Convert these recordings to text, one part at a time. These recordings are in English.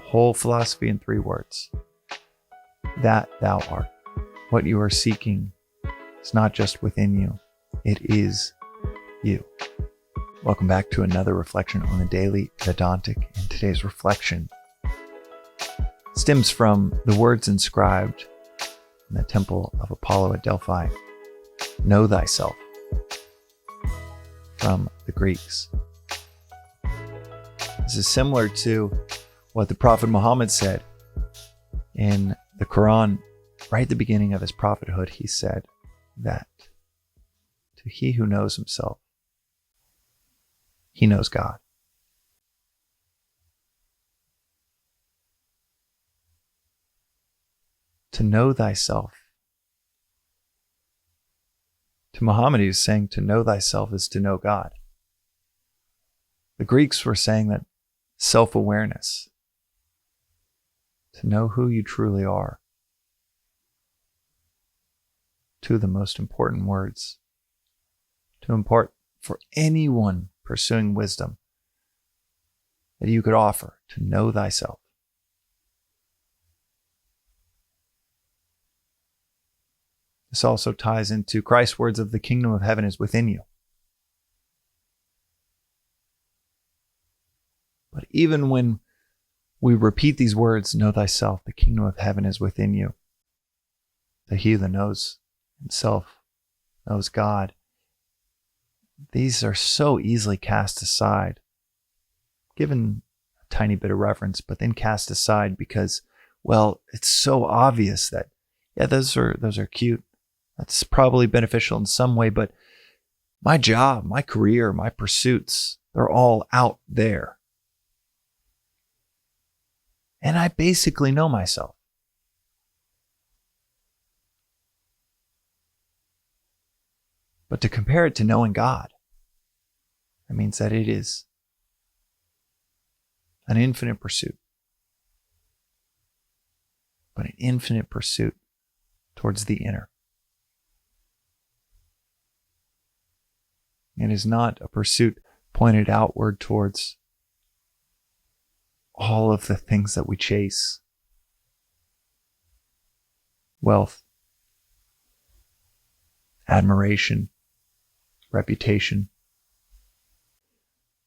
whole philosophy in 3 words. That thou art. What you are seeking is not just within you, it is you. Welcome back to another reflection on the daily Vedantic, and today's reflection stems from the words inscribed in the temple of Apollo at Delphi. Know thyself, from the Greeks. This is similar to what the Prophet Muhammad said in the Quran. Right at the beginning of his prophethood, he said that to he who knows himself, he knows God. To know thyself. To Muhammad, he was saying to know thyself is to know God. The Greeks were saying that self-awareness, to know who you truly are. Two of the most important words to impart for anyone pursuing wisdom that you could offer, to know thyself. This also ties into Christ's words of the kingdom of heaven is within you. But even when we repeat these words, know thyself, the kingdom of heaven is within you, that he that knows himself knows God, these are so easily cast aside, given a tiny bit of reverence, but then cast aside because, well, it's so obvious that, yeah, those are cute. That's probably beneficial in some way, but my job, my career, my pursuits, they're all out there. And I basically know myself. But to compare it to knowing God, that means that it is an infinite pursuit. But an infinite pursuit towards the inner. It is not a pursuit pointed outward towards all of the things that we chase. Wealth, admiration, reputation,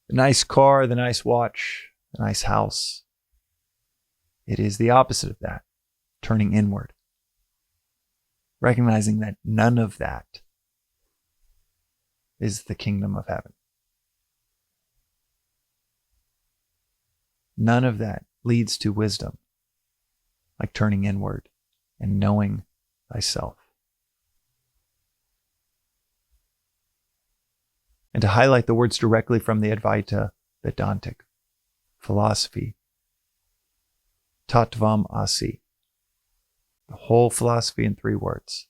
the nice car, the nice watch, the nice house. It is the opposite of that, turning inward, recognizing that none of that is the kingdom of heaven. None of that leads to wisdom, like turning inward and knowing thyself. And to highlight the words directly from the Advaita Vedantic philosophy, Tattvam Asi, the whole philosophy in 3 words,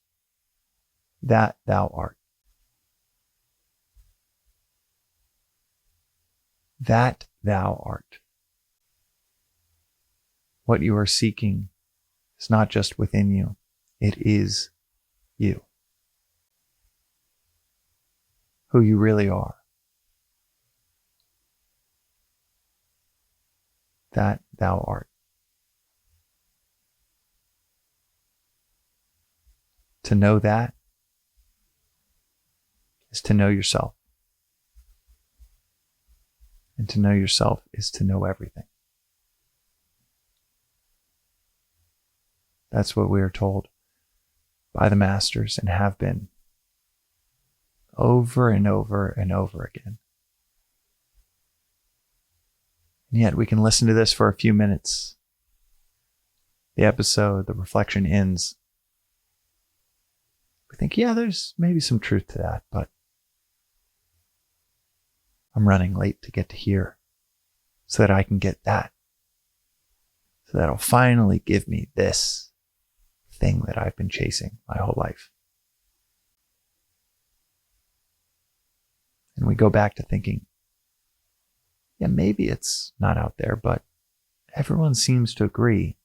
that thou art. That thou art. What you are seeking is not just within you, it is you. Who you really are. That thou art. To know that is to know yourself. And to know yourself is to know everything. That's what we are told by the masters and have been over and over and over again. And yet we can listen to this for a few minutes. The episode, the reflection ends. We think, yeah, there's maybe some truth to that, but I'm running late to get to here so that I can get that. So that'll finally give me this thing that I've been chasing my whole life. And we go back to thinking, yeah, maybe it's not out there, but everyone seems to agree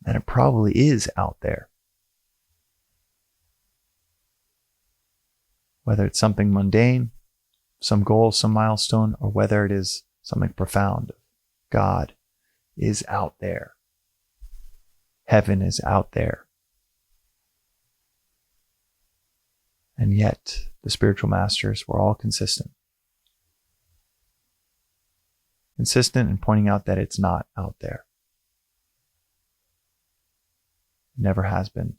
that it probably is out there. Whether it's something mundane, some goal, some milestone, or whether it is something profound, God, is out there. Heaven is out there. And yet, the spiritual masters were all consistent. Consistent in pointing out that it's not out there. It never has been.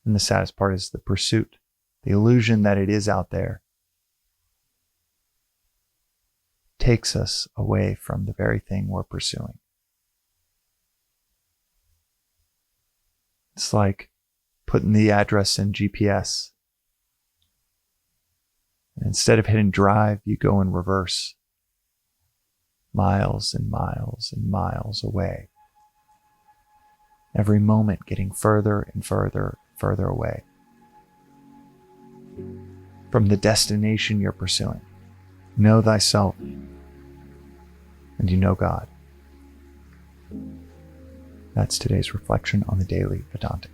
And the saddest part is the pursuit, the illusion that it is out there, takes us away from the very thing we're pursuing. It's like putting the address in GPS. And instead of hitting drive, you go in reverse, miles and miles and miles away. Every moment getting further and further, further away from the destination you're pursuing. Know thyself, and you know God. That's today's reflection on the daily Vedantic.